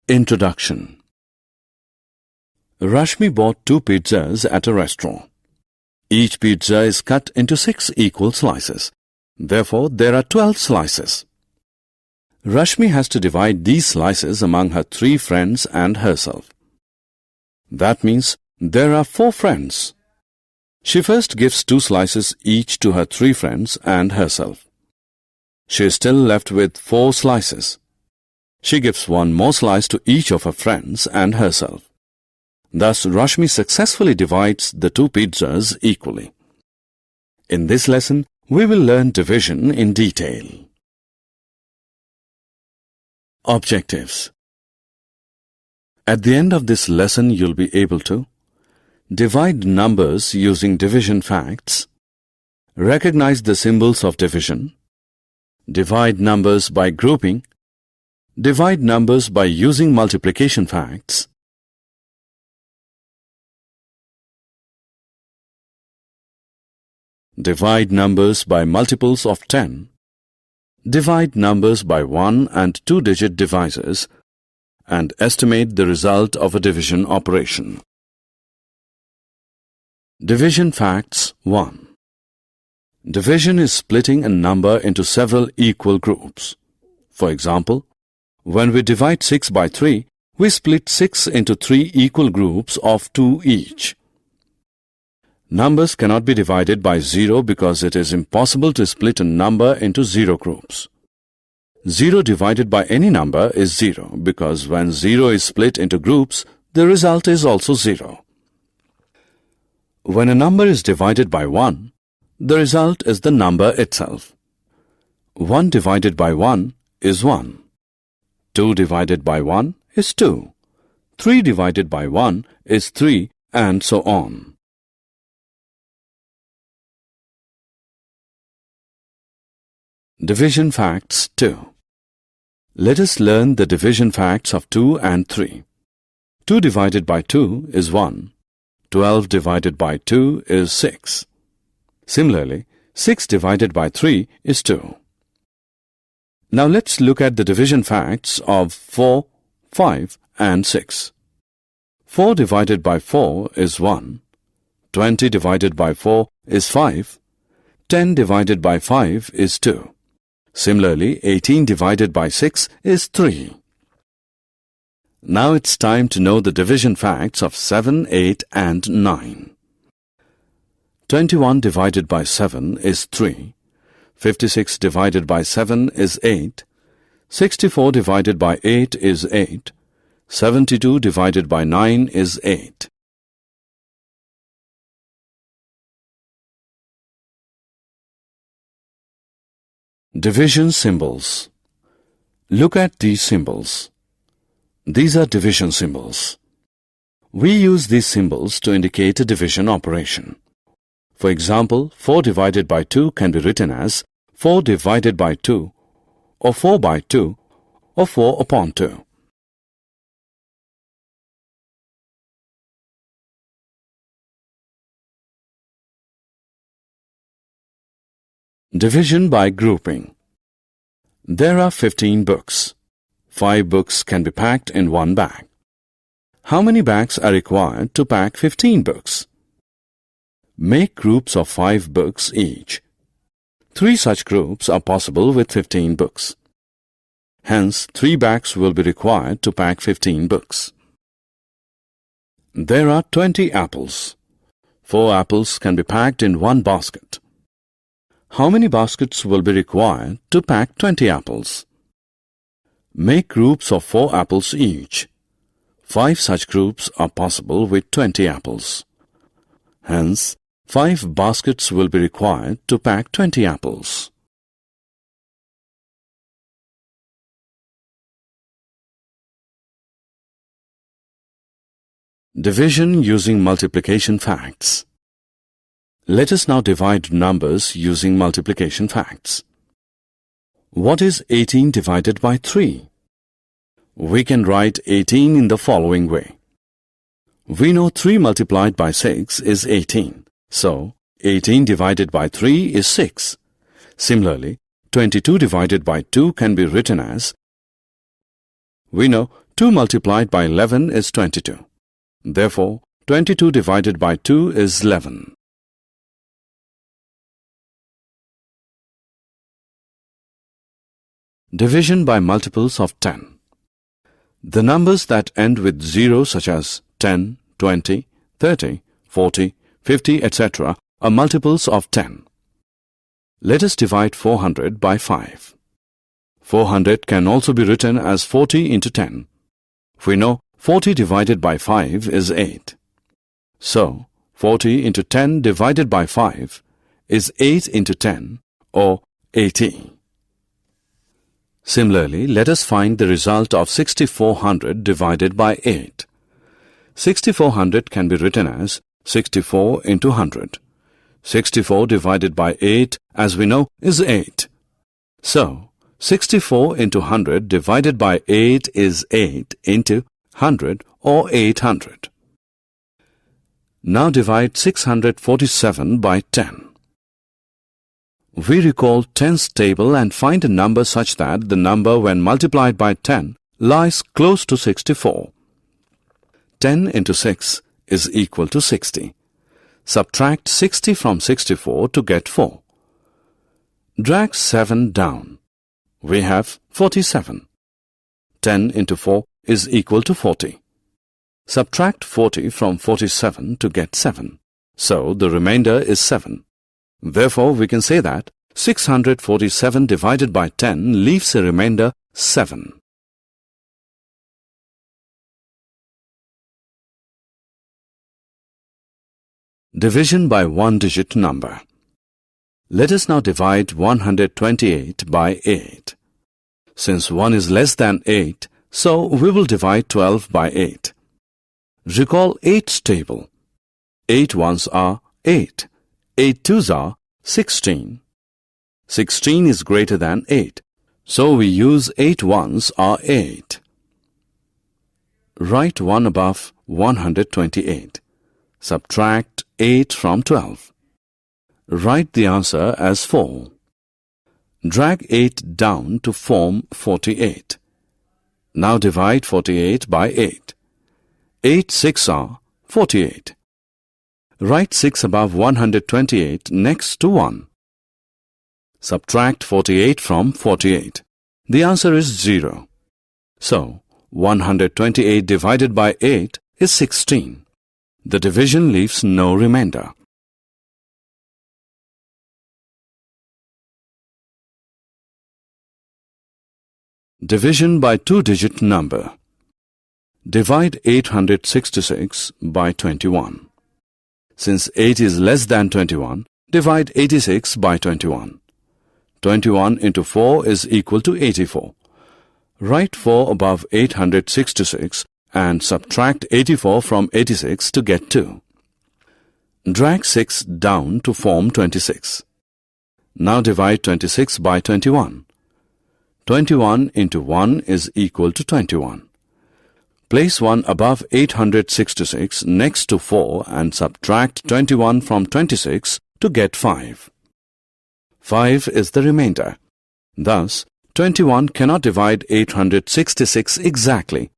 Introduction. Rashmi bought 2 pizzas at a restaurant. Each pizza is cut into 6 equal slices. Therefore, there are 12 slices. Rashmi has to divide these slices among her 3 friends and herself. That means there are 4 friends. She first gives 2 slices each to her 3 friends and herself. She is still left with 4 slices. She gives 1 more slice to each of her friends and herself. Thus, Rashmi successfully divides the 2 pizzas equally. In this lesson, we will learn division in detail. Objectives. At the end of this lesson, you'll be able to divide numbers using division facts, recognize the symbols of division, divide numbers by grouping, divide numbers by using multiplication facts, divide numbers by multiples of 10, divide numbers by 1 and 2-digit divisors, and estimate the result of a division operation. Division facts 1. Division is splitting a number into several equal groups. For example, when we divide 6 by 3, we split 6 into 3 equal groups of 2 each. Numbers cannot be divided by 0 because it is impossible to split a number into 0 groups. 0 divided by any number is 0 because when 0 is split into groups, the result is also 0. When a number is divided by 1, the result is the number itself. 1 divided by 1 is 1. 2 divided by 1 is 2. 3 divided by 1 is 3, and so on. Division facts 2. Let us learn the division facts of 2 and 3. 2 divided by 2 is 1. 12 divided by 2 is 6. Similarly, 6 divided by 3 is 2. Now let's look at the division facts of 4, 5 and 6. 4 divided by 4 is 1. 20 divided by 4 is 5. 10 divided by 5 is 2. Similarly, 18 divided by 6 is 3. Now it's time to know the division facts of 7, 8 and 9. 21 divided by 7 is 3. 56 divided by 7 is 8. 64 divided by 8 is 8. 72 divided by 9 is 8. Division symbols. Look at these symbols. These are division symbols. We use these symbols to indicate a division operation. For example, 4 divided by 2 can be written as 4 divided by 2, or 4 by 2, or 4 upon 2. Division by grouping. There are 15 books. 5 books can be packed in one bag. How many bags are required to pack 15 books? Make groups of 5 books each. 3 such groups are possible with 15 books. Hence, 3 bags will be required to pack 15 books. There are 20 apples. 4 apples can be packed in one basket. How many baskets will be required to pack 20 apples? Make groups of 4 apples each. 5 such groups are possible with 20 apples. Hence, 5 baskets will be required to pack 20 apples. Division using multiplication facts. Let us now divide numbers using multiplication facts. What is 18 divided by 3? We can write 18 in the following way. We know 3 multiplied by 6 is 18. So, 18 divided by 3 is 6. Similarly, 22 divided by 2 can be written as We know 2 multiplied by 11 is 22. Therefore, 22 divided by 2 is 11. Division by multiples of 10. The numbers that end with 0 such as 10, 20, 30, 40, 50, etc. are multiples of 10. Let us divide 400 by 5. 400 can also be written as 40 into 10. We know 40 divided by 5 is 8. So, 40 into 10 divided by 5 is 8 into 10 or 80. Similarly, let us find the result of 6400 divided by 8. 6400 can be written as 64 into 100. 64 divided by 8, as we know, is 8. So, 64 into 100 divided by 8 is 8 into 100 or 800. Now divide 647 by 10. We recall 10's table and find a number such that the number when multiplied by 10 lies close to 64. 10 into 6 is equal to 60. Subtract 60 from 64 to get 4. Drag 7 down. We have 47. 10 into 4 is equal to 40. Subtract 40 from 47 to get 7. So the remainder is 7. Therefore, we can say that 647 divided by 10 leaves a remainder 7. Division by one-digit number. Let us now divide 128 by 8. Since 1 is less than 8, so we will divide 12 by 8. Recall 8's table. 8 ones are 8. 8 twos are 16. 16 is greater than 8, so we use 8 ones are 8. Write 1 above 128. Subtract 8 from 12. Write the answer as 4. Drag 8 down to form 48. Now divide 48 by 8. 8 6 are 48. Write 6 above 128 next to 1. Subtract 48 from 48. The answer is 0. So, 128 divided by 8 is 16. The division leaves no remainder. Division by two-digit number. Divide 866 by 21. Since 8 is less than 21, divide 86 by 21. 21 into 4 is equal to 84. Write 4 above 866 and subtract 84 from 86 to get 2. Drag 6 down to form 26. Now divide 26 by 21. 21 into 1 is equal to 21. Place 1 above 866 next to 4 and subtract 21 from 26 to get 5. 5 is the remainder. Thus, 21 cannot divide 866 exactly.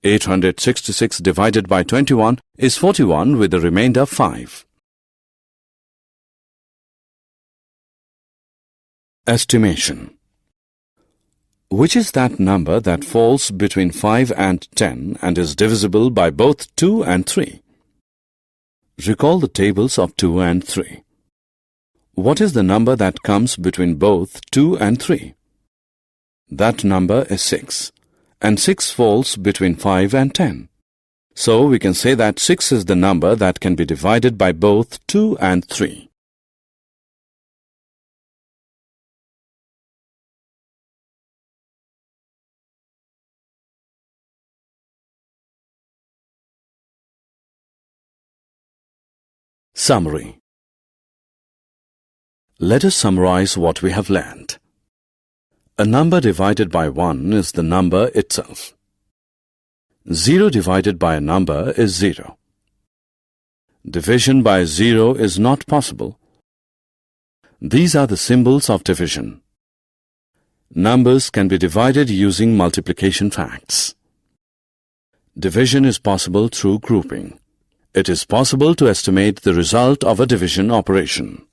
866 divided by 21 is 41 with the remainder 5. Estimation. Which is that number that falls between 5 and 10 and is divisible by both 2 and 3? Recall the tables of 2 and 3. What is the number that comes between both 2 and 3? That number is 6, and 6 falls between 5 and 10. So we can say that 6 is the number that can be divided by both 2 and 3. Summary. Let us summarize what we have learned. A number divided by 1 is the number itself. 0 divided by a number is 0. Division by 0 is not possible. These are the symbols of division. Numbers can be divided using multiplication facts. Division is possible through grouping. It is possible to estimate the result of a division operation.